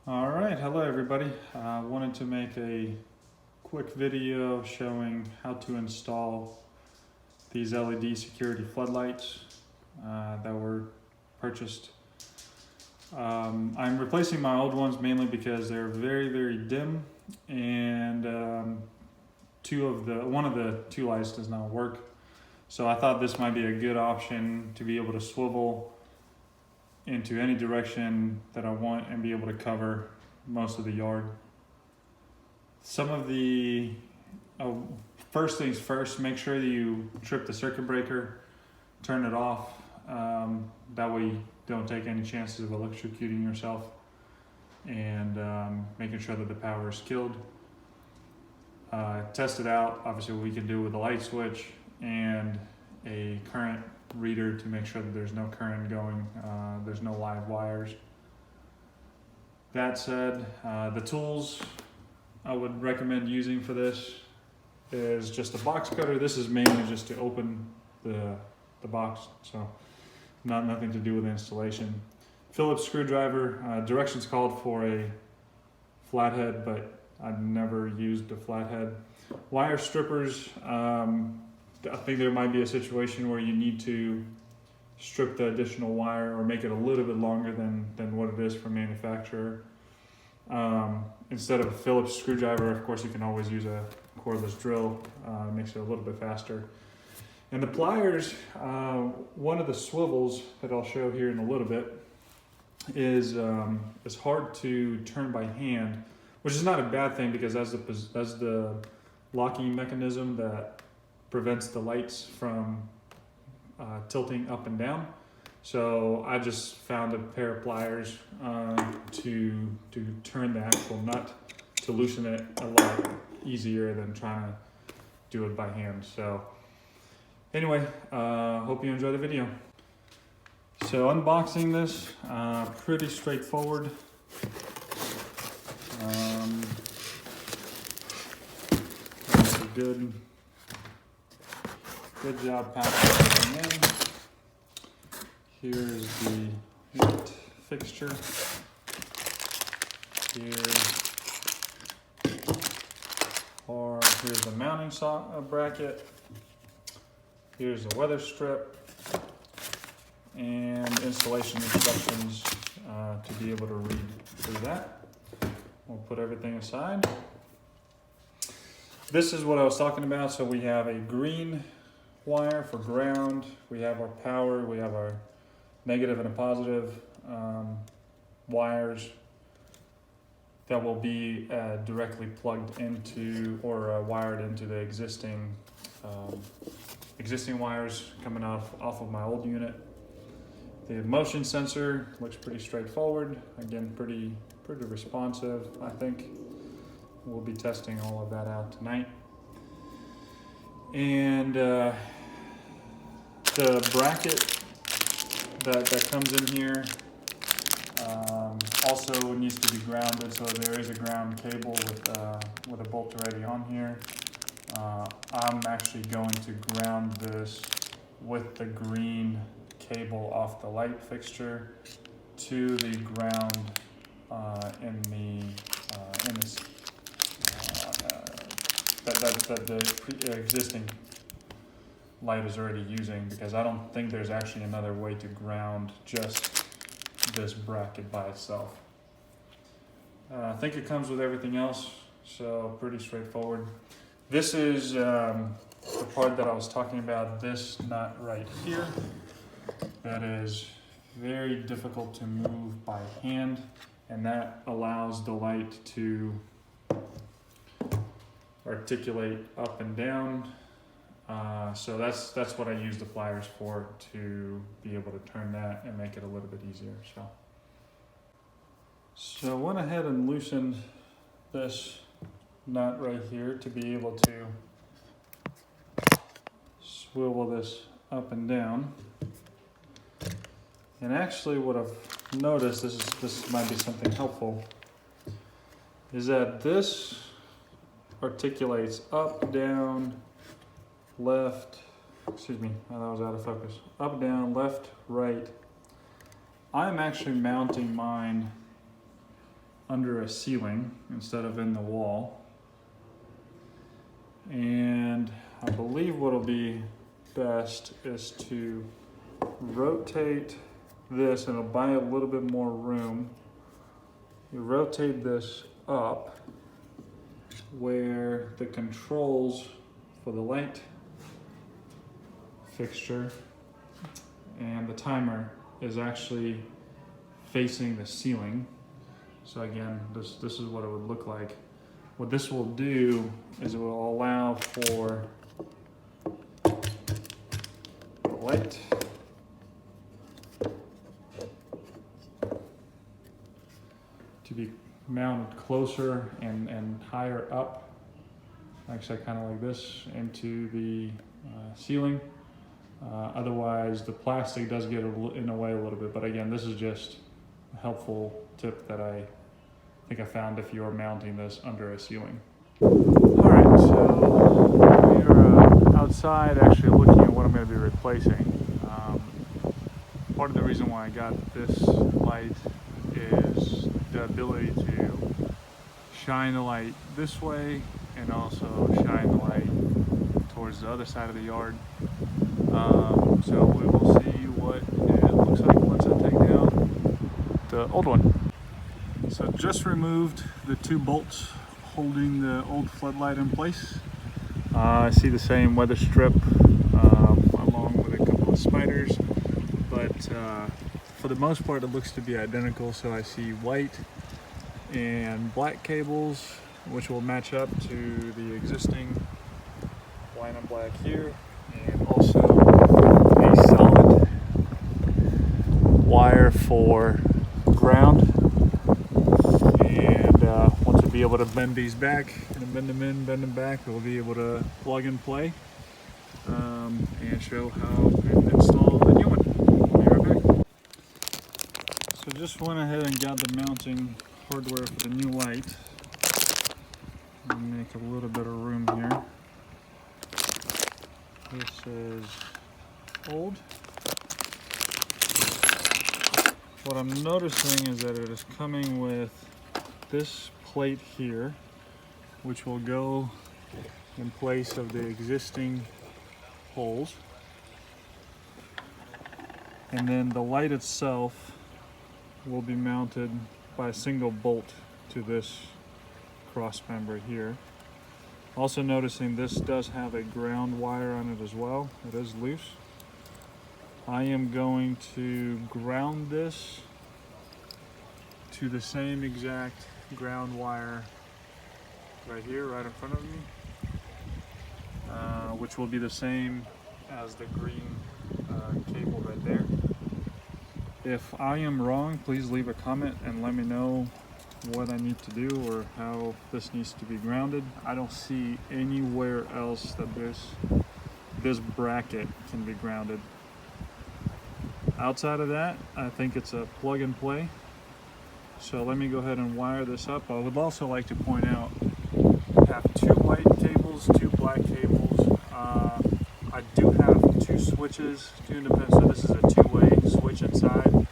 All right, hello everybody. I wanted to make a quick video showing how to install these LED security floodlights that were purchased. I'm replacing my old ones mainly because they're very dim, and one of the two lights does not work. So I thought this might be a good option to be able to swivel into any direction that I want and be able to cover most of the yard. Some of the first things first, make sure that you trip the circuit breaker, turn it off. That way you don't take any chances of electrocuting yourself, and making sure that the power is killed. Test it out. Obviously we can do with a light switch and a current reader to make sure that there's no current going, there's no live wires. That said, the tools I would recommend using for this is just a box cutter. This is mainly just to open the box, so nothing to do with the installation. Phillips screwdriver. Directions called for a flathead, but I've never used a flathead. Wire strippers. I think there might be a situation where you need to strip the additional wire or make it a little bit longer than what it is from manufacturer. Instead of a Phillips screwdriver, of course, you can always use a cordless drill. It makes it a little bit faster. And the pliers, one of the swivels that I'll show here in a little bit is hard to turn by hand, which is not a bad thing because that's the locking mechanism that prevents the lights from tilting up and down. So I just found a pair of pliers to turn the actual nut, to loosen it a lot easier than trying to do it by hand. So anyway, hope you enjoy the video. So unboxing this, pretty straightforward. That's a good job packing everything in. Here's the light fixture. Here's the mounting bracket. Here's the weather strip and installation instructions to be able to read through that. We'll put everything aside. This is what I was talking about. So we have a green wire for ground, we have our power, we have our negative and a positive wires that will be directly plugged into or wired into the existing wires coming off of my old unit. The motion sensor looks pretty straightforward. Again, pretty responsive. I think we'll be testing all of that out tonight. And the bracket that comes in here also needs to be grounded, so there is a ground cable with a bolt already on here. I'm actually going to ground this with the green cable off the light fixture to the ground that the existing light is already using, because I don't think there's actually another way to ground just this bracket by itself. I think it comes with everything else, so pretty straightforward. This is the part that I was talking about, this nut right here, that is very difficult to move by hand, and that allows the light to articulate up and down. So that's what I use the pliers for, to be able to turn that and make it a little bit easier. So I went ahead and loosened this nut right here to be able to swivel this up and down. And actually what I've noticed, this might be something helpful, is that this articulates up, down, left, excuse me, that was out of focus. Up, down, left, right. I'm actually mounting mine under a ceiling instead of in the wall. And I believe what'll be best is to rotate this, and it'll buy a little bit more room. You rotate this up where the controls for the light fixture and the timer is actually facing the ceiling. So again, this is what it would look like. What this will do is it will allow for the light to be mounted closer and higher up, actually kind of like this, into the ceiling. Otherwise, the plastic does get in the way a little bit, but again, this is just a helpful tip that I think I found if you're mounting this under a ceiling. Alright, so we are outside actually looking at what I'm going to be replacing. Part of the reason why I got this light is the ability to shine the light this way and also shine the light towards the other side of the yard. So we will see what it looks like once I take down the old one. So just removed the 2 bolts holding the old floodlight in place. I see the same weather strip along with a couple of spiders, but for the most part it looks to be identical. So I see white and black cables, which will match up to the existing line of black here, and also a solid wire for ground. And once we'll be able to bend these back and bend them in, bend them back, we'll be able to plug and play and show how to install the new one. Be right back. So just went ahead and got the mounting hardware for the new light. Make a little bit of room here. This is old. What I'm noticing is that it is coming with this plate here, which will go in place of the existing holes. And then the light itself will be mounted by a single bolt to this cross member here. Also noticing this does have a ground wire on it as well. It is loose. I am going to ground this to the same exact ground wire right here, right in front of me, which will be the same as the green cable right there. If I am wrong, please leave a comment and let me know what I need to do or how this needs to be grounded. I don't see anywhere else that this bracket can be grounded. Outside of that, I think it's a plug and play. So let me go ahead and wire this up. I would also like to point out, I have 2 white cables, 2 black cables. I do have 2 switches, 2 independent, so this is a 2-way switch inside.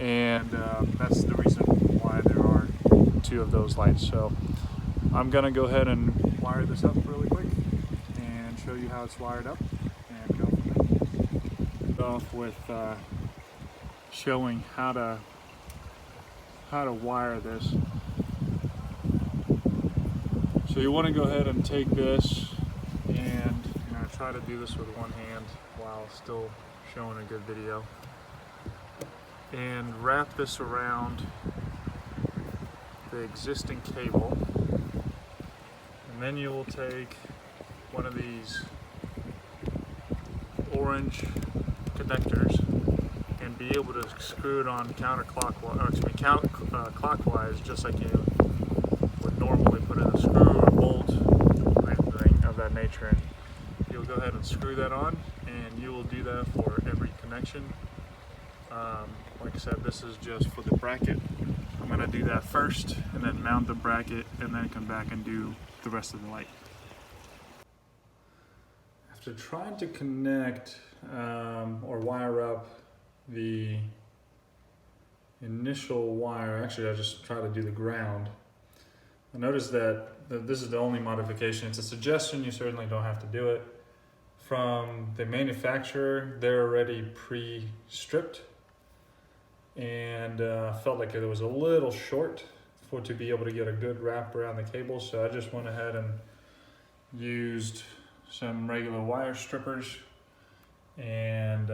And that's the reason why there are 2 of those lights. So I'm gonna go ahead and wire this up really quick and show you how it's wired up and go from there. Start off with showing how to wire this. So you want to go ahead and take this, and try to do this with one hand while still showing a good video, and wrap this around the existing cable, and then you will take one of these orange connectors and be able to screw it on clockwise, just like you would normally put in a screw or bolt or anything of that nature. And you'll go ahead and screw that on, and you will do that for every connection. Like I said, this is just for the bracket. I'm going to do that first and then mount the bracket and then come back and do the rest of the light. After trying to connect or wire up the initial wire, actually I just try to do the ground. I noticed that this is the only modification. It's a suggestion, you certainly don't have to do it. From the manufacturer, they're already pre-stripped, and felt like it was a little short to be able to get a good wrap around the cable, so I just went ahead and used some regular wire strippers and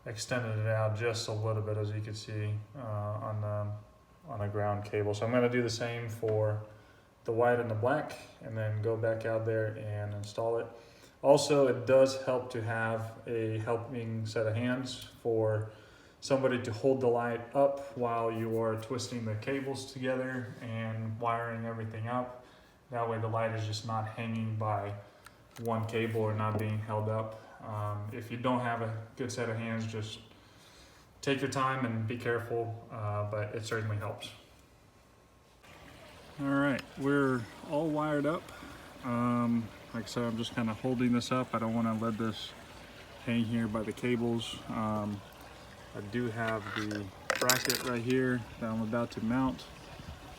extended it out just a little bit, as you can see on a ground cable. So I'm going to do the same for the white and the black, and then go back out there and install it. Also, it does help to have a helping set of hands for somebody to hold the light up while you are twisting the cables together and wiring everything up. That way the light is just not hanging by one cable or not being held up. If you don't have a good set of hands, just take your time and be careful, but it certainly helps. All right, we're all wired up. Like I said, I'm just kind of holding this up. I don't want to let this hang here by the cables. I do have the bracket right here that I'm about to mount.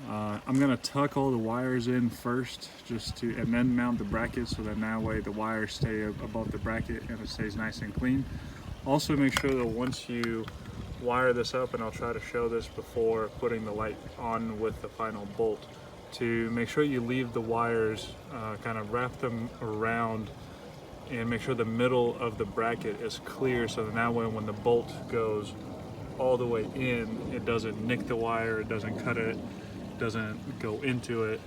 I'm gonna tuck all the wires in first, and then mount the bracket, so that way the wires stay above the bracket and it stays nice and clean. Also, make sure that once you wire this up, and I'll try to show this before putting the light on with the final bolt, to make sure you leave the wires, kind of wrap them around and make sure the middle of the bracket is clear, so that way when the bolt goes all the way in, it doesn't nick the wire, it doesn't cut it, doesn't go into it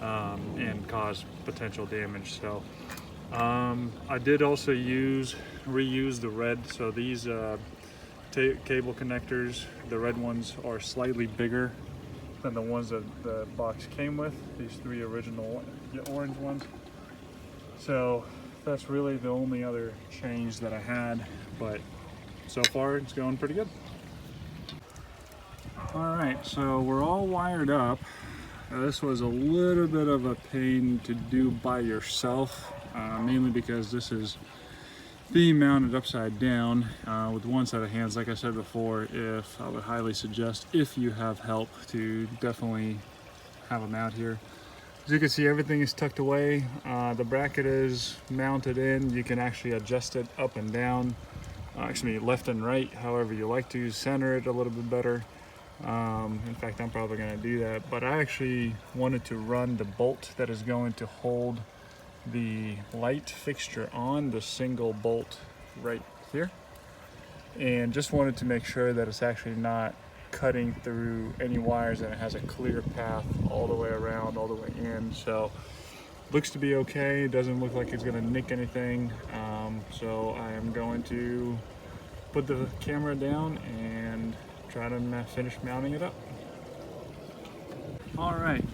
and cause potential damage. So I did also reuse the red. So these cable connectors, the red ones are slightly bigger than the ones that the box came with, these 3 original orange ones. So that's really the only other change that I had, but so far it's going pretty good. All right, so we're all wired up. This was a little bit of a pain to do by yourself, mainly because this is being mounted upside down with one set of hands. Like I said before, I would highly suggest, if you have help, to definitely have them out here. As you can see, everything is tucked away. The bracket is mounted in. You can actually adjust it up and down, actually left and right, however you like to. Center it a little bit better. In fact, I'm probably going to do that, but I actually wanted to run the bolt that is going to hold the light fixture on, the single bolt right here, and just wanted to make sure that it's actually not cutting through any wires and it has a clear path all the way around, all the way in. So looks to be okay. It doesn't look like it's going to nick anything. So I am going to put the camera down and try to finish mounting it up. All right,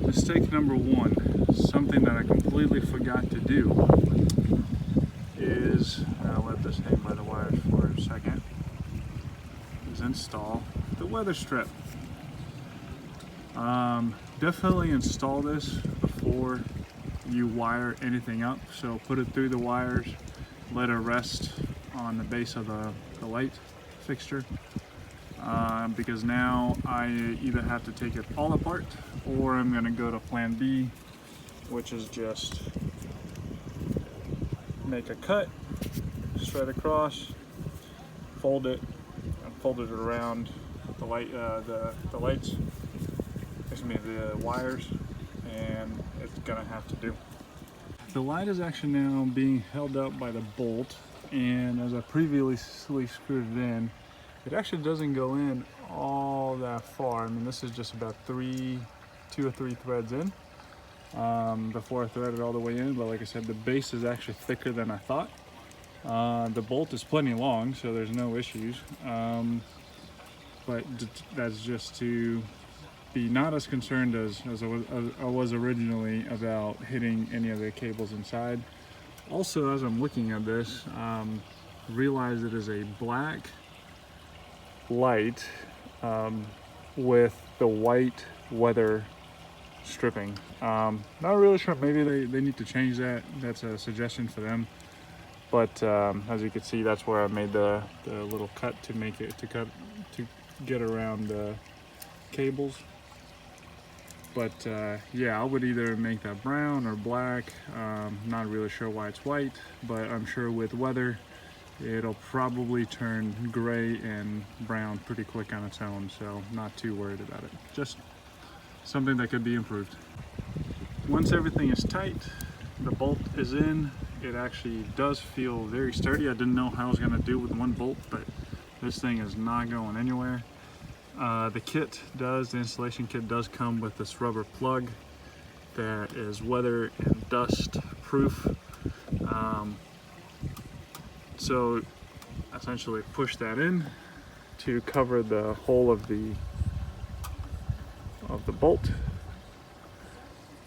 mistake number 1, something that I completely forgot to do, is, I'll let this hang by the wires for a second, is install the weather strip. Definitely install this before you wire anything up. So put it through the wires, let it rest on the base of the light fixture. Because now I either have to take it all apart, or I'm going to go to plan B, which is just make a cut straight across, fold it, and fold it around the lights, the wires, and it's going to have to do. The light is actually now being held up by the bolt, and as I previously screwed it in, it actually doesn't go in all that far. I mean, this is just about 2 or 3 threads in before I thread it all the way in. But like I said, the base is actually thicker than I thought. The bolt is plenty long, so there's no issues. But that's just to be not as concerned as I was originally about hitting any of the cables inside. Also, as I'm looking at this, realize it is a black light with the white weather stripping. Not really sure, maybe they need to change that. That's a suggestion for them. But as you can see, that's where I made the little cut to make it to get around the cables. But yeah, I would either make that brown or black. Not really sure why it's white, but I'm sure with weather it'll probably turn gray and brown pretty quick on its own, so not too worried about it. Just something that could be improved. Once everything is tight, the bolt is in, it actually does feel very sturdy. I didn't know how I was going to do with one bolt, but this thing is not going anywhere. The installation kit does come with this rubber plug that is weather and dust proof. So essentially push that in to cover the whole of the bolt,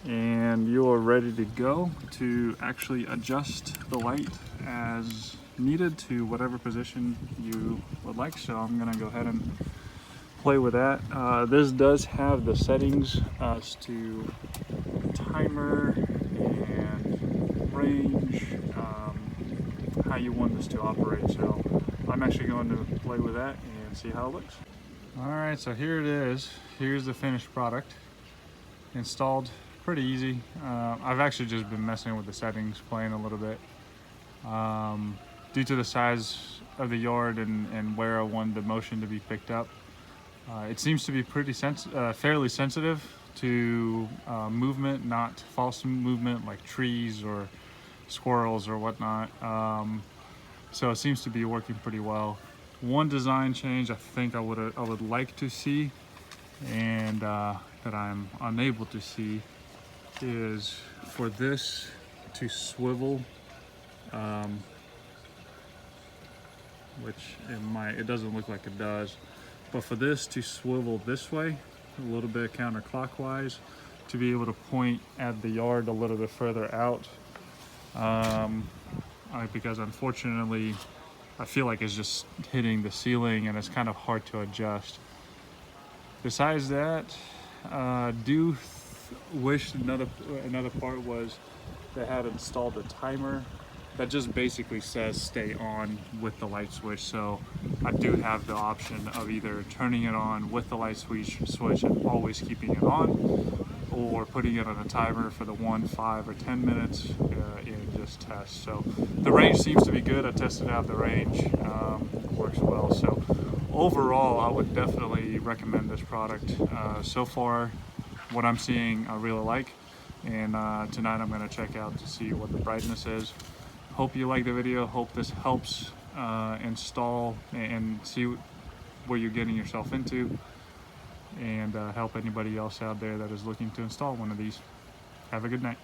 and you are ready to go to actually adjust the light as needed to whatever position you would like. So I'm gonna go ahead and play with that. This does have the settings as to timer and range, how you want this to operate. So I'm actually going to play with that and see how it looks. All right, so here it is. Here's the finished product. Installed pretty easy. I've actually just been messing with the settings, playing a little bit. Due to the size of the yard and where I want the motion to be picked up, it seems to be pretty fairly sensitive to movement, not false movement like trees or squirrels or whatnot. So it seems to be working pretty well. One design change I think I would like to see, and that I'm unable to see, is for this to swivel, which it doesn't look like it does, but for this to swivel this way, a little bit counterclockwise, to be able to point at the yard a little bit further out, because unfortunately I feel like it's just hitting the ceiling and it's kind of hard to adjust. Besides that, wish another part was they had installed a timer that just basically says stay on with the light switch. So I do have the option of either turning it on with the light switch and always keeping it on, or putting it on a timer for the 1, 5, or 10 minutes and just test. So the range seems to be good. I tested out the range, works well. So overall, I would definitely recommend this product. So far, what I'm seeing, I really like. And tonight I'm gonna check out to see what the brightness is. Hope you like the video. Hope this helps install and see what you're getting yourself into, and help anybody else out there that is looking to install one of these. Have a good night.